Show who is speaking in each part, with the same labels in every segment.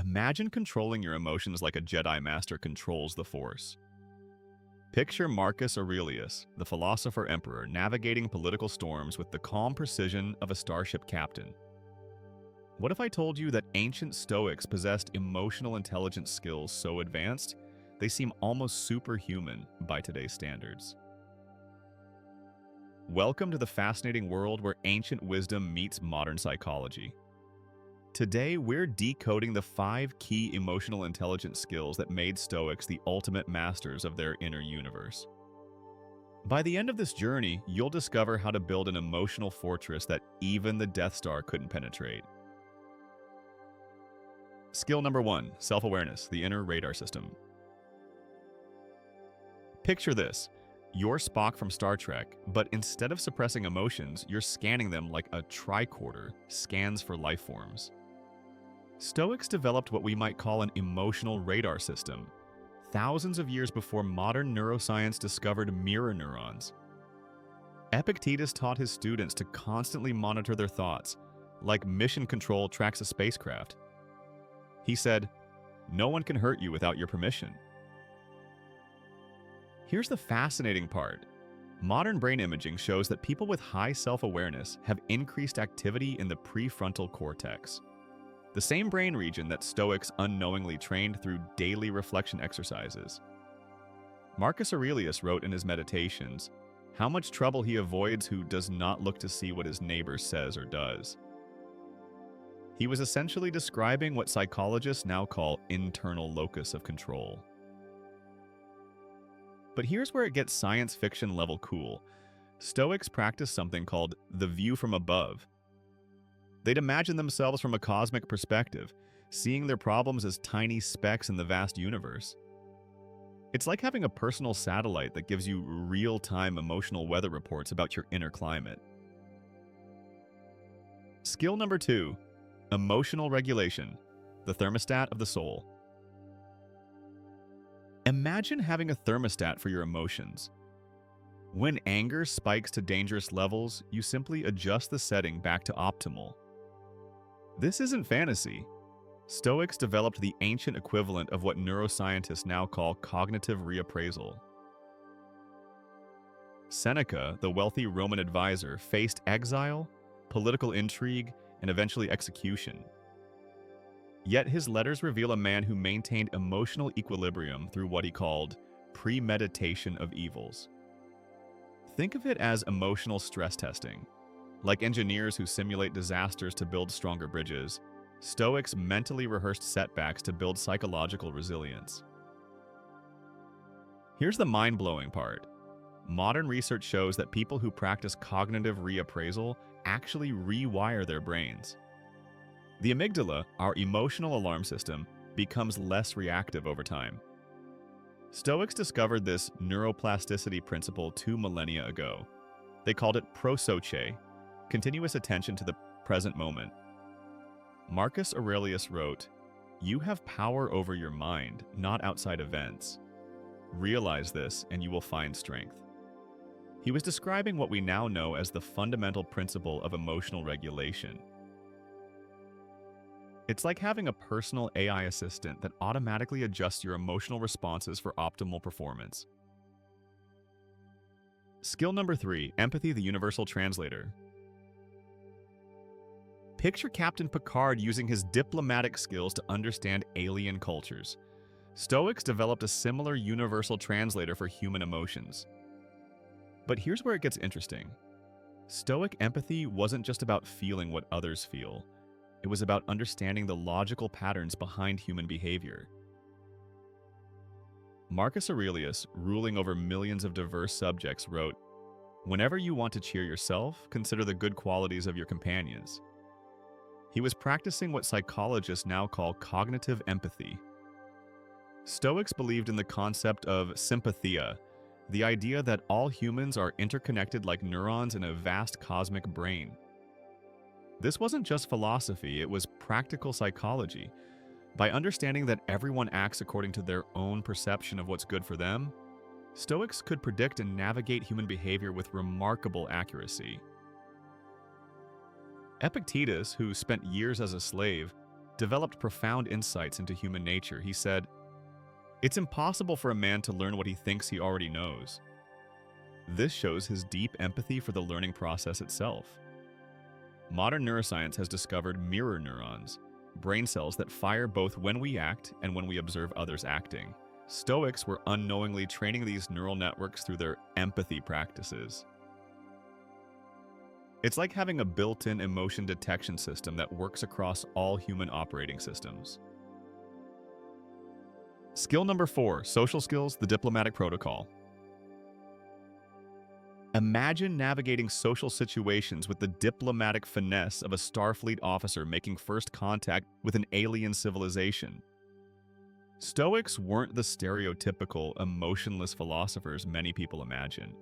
Speaker 1: Imagine controlling your emotions like a Jedi Master controls the Force. Picture Marcus Aurelius, the philosopher emperor, navigating political storms with the calm precision of a starship captain. What if I told you that ancient Stoics possessed emotional intelligence skills so advanced, they seem almost superhuman by today's standards? Welcome to the fascinating world where ancient wisdom meets modern psychology. Today, we're decoding the 5 key emotional intelligence skills that made Stoics the ultimate masters of their inner universe. By the end of this journey, you'll discover how to build an emotional fortress that even the Death Star couldn't penetrate. Skill number 1, self-awareness, the inner radar system. Picture this. You're Spock from Star Trek, but instead of suppressing emotions, you're scanning them like a tricorder scans for life forms. Stoics developed what we might call an emotional radar system, thousands of years before modern neuroscience discovered mirror neurons. Epictetus taught his students to constantly monitor their thoughts, like mission control tracks a spacecraft. He said, "No one can hurt you without your permission." Here's the fascinating part. Modern brain imaging shows that people with high self-awareness have increased activity in the prefrontal cortex, the same brain region that Stoics unknowingly trained through daily reflection exercises. Marcus Aurelius wrote in his Meditations, "How much trouble he avoids who does not look to see what his neighbor says or does." He was essentially describing what psychologists now call internal locus of control. But here's where it gets science fiction level cool. Stoics practice something called the view from above. They'd imagine themselves from a cosmic perspective, seeing their problems as tiny specks in the vast universe. It's like having a personal satellite that gives you real-time emotional weather reports about your inner climate. Skill number 2, emotional regulation, the thermostat of the soul. Imagine having a thermostat for your emotions. When anger spikes to dangerous levels, you simply adjust the setting back to optimal. This isn't fantasy. Stoics developed the ancient equivalent of what neuroscientists now call cognitive reappraisal. Seneca, the wealthy Roman advisor, faced exile, political intrigue, and eventually execution. Yet his letters reveal a man who maintained emotional equilibrium through what he called premeditation of evils. Think of it as emotional stress testing. Like engineers who simulate disasters to build stronger bridges, Stoics mentally rehearsed setbacks to build psychological resilience. Here's the mind-blowing part. Modern research shows that people who practice cognitive reappraisal actually rewire their brains. The amygdala, our emotional alarm system, becomes less reactive over time. Stoics discovered this neuroplasticity principle 2 millennia ago. They called it prosoche, continuous attention to the present moment. Marcus Aurelius wrote, "You have power over your mind, not outside events. Realize this and you will find strength." He was describing what we now know as the fundamental principle of emotional regulation. It's like having a personal AI assistant that automatically adjusts your emotional responses for optimal performance. Skill number 3, empathy, the universal translator. Picture Captain Picard using his diplomatic skills to understand alien cultures. Stoics developed a similar universal translator for human emotions. But here's where it gets interesting. Stoic empathy wasn't just about feeling what others feel. It was about understanding the logical patterns behind human behavior. Marcus Aurelius, ruling over millions of diverse subjects, wrote, "Whenever you want to cheer yourself, consider the good qualities of your companions." He was practicing what psychologists now call cognitive empathy. Stoics believed in the concept of sympathia, the idea that all humans are interconnected like neurons in a vast cosmic brain. This wasn't just philosophy, it was practical psychology. By understanding that everyone acts according to their own perception of what's good for them, Stoics could predict and navigate human behavior with remarkable accuracy. Epictetus, who spent years as a slave, developed profound insights into human nature. He said, "It's impossible for a man to learn what he thinks he already knows." This shows his deep empathy for the learning process itself. Modern neuroscience has discovered mirror neurons, brain cells that fire both when we act and when we observe others acting. Stoics were unknowingly training these neural networks through their empathy practices. It's like having a built-in emotion detection system that works across all human operating systems. Skill number 4, social skills, the diplomatic protocol. Imagine navigating social situations with the diplomatic finesse of a Starfleet officer making first contact with an alien civilization. Stoics weren't the stereotypical, emotionless philosophers many people imagine.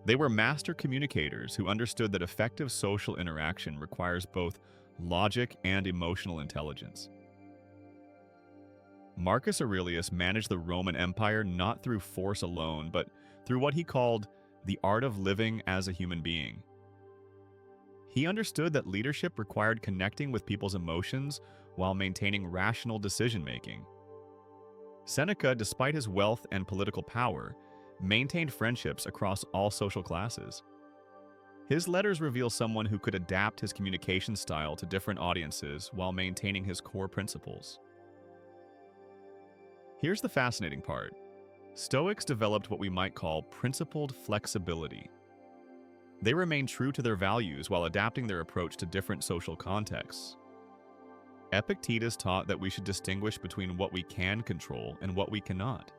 Speaker 1: They were master communicators who understood that effective social interaction requires both logic and emotional intelligence. Marcus Aurelius managed the Roman Empire not through force alone, but through what he called the art of living as a human being. He understood that leadership required connecting with people's emotions while maintaining rational decision-making. Seneca, despite his wealth and political power, maintained friendships across all social classes. His letters reveal someone who could adapt his communication style to different audiences while maintaining his core principles. Here's the fascinating part. Stoics developed what we might call principled flexibility. They remained true to their values while adapting their approach to different social contexts. Epictetus taught that we should distinguish between what we can control and what we cannot.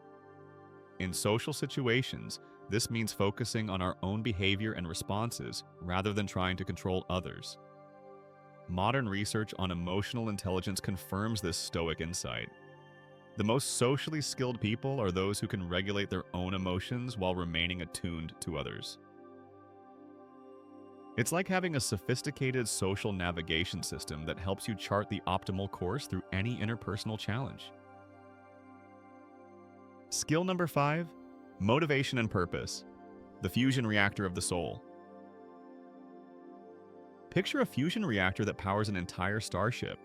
Speaker 1: In social situations, this means focusing on our own behavior and responses rather than trying to control others. Modern research on emotional intelligence confirms this Stoic insight. The most socially skilled people are those who can regulate their own emotions while remaining attuned to others. It's like having a sophisticated social navigation system that helps you chart the optimal course through any interpersonal challenge. Skill number 5, motivation and purpose, the fusion reactor of the soul. Picture a fusion reactor that powers an entire starship.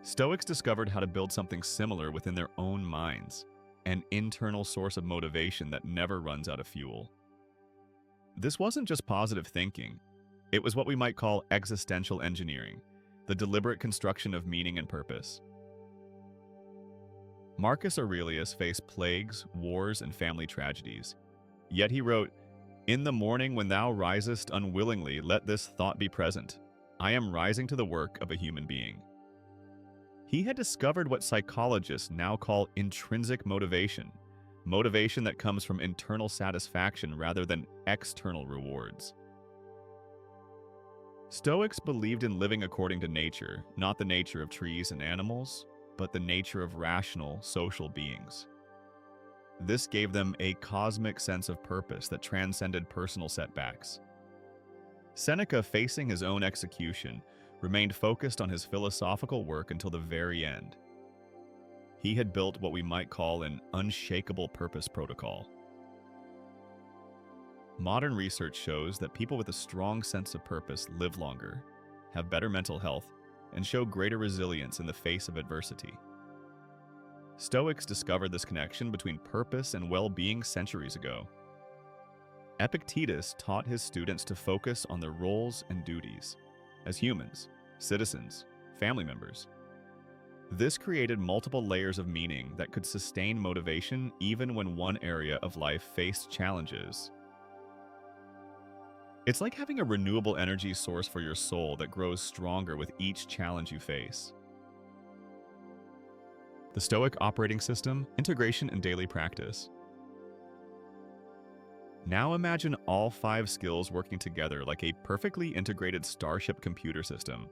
Speaker 1: Stoics discovered how to build something similar within their own minds, an internal source of motivation that never runs out of fuel. This wasn't just positive thinking. It was what we might call existential engineering, the deliberate construction of meaning and purpose. Marcus Aurelius faced plagues, wars, and family tragedies. Yet he wrote, "In the morning when thou risest unwillingly, let this thought be present. I am rising to the work of a human being." He had discovered what psychologists now call intrinsic motivation, motivation that comes from internal satisfaction rather than external rewards. Stoics believed in living according to nature, not the nature of trees and animals, but the nature of rational, social beings. This gave them a cosmic sense of purpose that transcended personal setbacks. Seneca, facing his own execution, remained focused on his philosophical work until the very end. He had built what we might call an unshakable purpose protocol. Modern research shows that people with a strong sense of purpose live longer, have better mental health, and show greater resilience in the face of adversity. Stoics discovered this connection between purpose and well-being centuries ago. Epictetus taught his students to focus on their roles and duties as humans, citizens, family members. This created multiple layers of meaning that could sustain motivation even when one area of life faced challenges. It's like having a renewable energy source for your soul that grows stronger with each challenge you face. The Stoic operating system, integration and daily practice. Now imagine all 5 skills working together like a perfectly integrated starship computer system.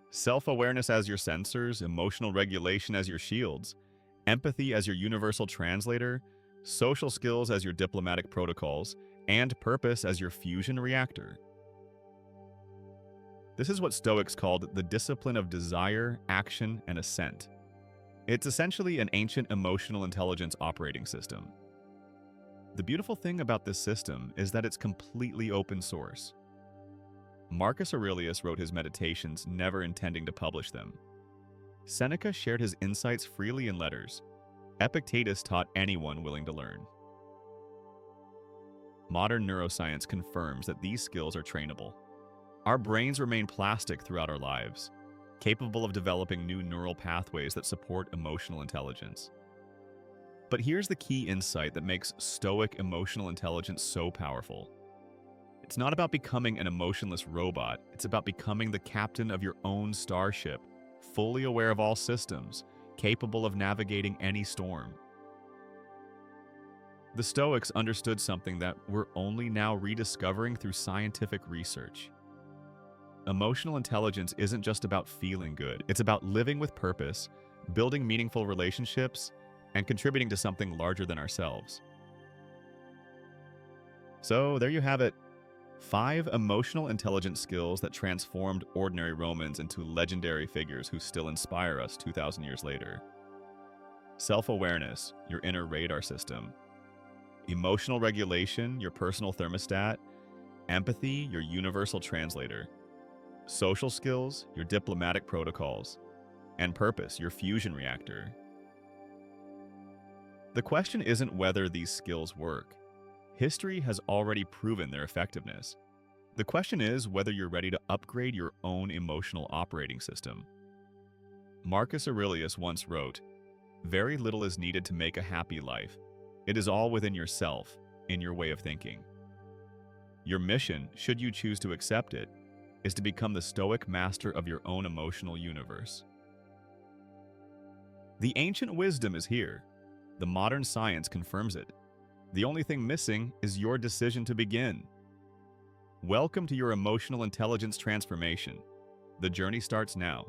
Speaker 1: Self-awareness as your sensors, emotional regulation as your shields, empathy as your universal translator, social skills as your diplomatic protocols, and purpose as your fusion reactor. This is what Stoics called the discipline of desire, action, and assent. It's essentially an ancient emotional intelligence operating system. The beautiful thing about this system is that it's completely open source. Marcus Aurelius wrote his meditations never intending to publish them. Seneca shared his insights freely in letters. Epictetus taught anyone willing to learn. Modern neuroscience confirms that these skills are trainable. Our brains remain plastic throughout our lives, capable of developing new neural pathways that support emotional intelligence. But here's the key insight that makes Stoic emotional intelligence so powerful. It's not about becoming an emotionless robot, it's about becoming the captain of your own starship, fully aware of all systems, capable of navigating any storm. The Stoics understood something that we're only now rediscovering through scientific research. Emotional intelligence isn't just about feeling good, it's about living with purpose, building meaningful relationships, and contributing to something larger than ourselves. So there you have it. 5 emotional intelligence skills that transformed ordinary Romans into legendary figures who still inspire us 2,000 years later. Self-awareness, your inner radar system. Emotional regulation, your personal thermostat. Empathy, your universal translator. Social skills, your diplomatic protocols. And purpose, your fusion reactor. The question isn't whether these skills work. History has already proven their effectiveness. The question is whether you're ready to upgrade your own emotional operating system. Marcus Aurelius once wrote, "Very little is needed to make a happy life. It is all within yourself, in your way of thinking." Your mission, should you choose to accept it, is to become the Stoic master of your own emotional universe. The ancient wisdom is here. The modern science confirms it. The only thing missing is your decision to begin. Welcome to your emotional intelligence transformation. The journey starts now.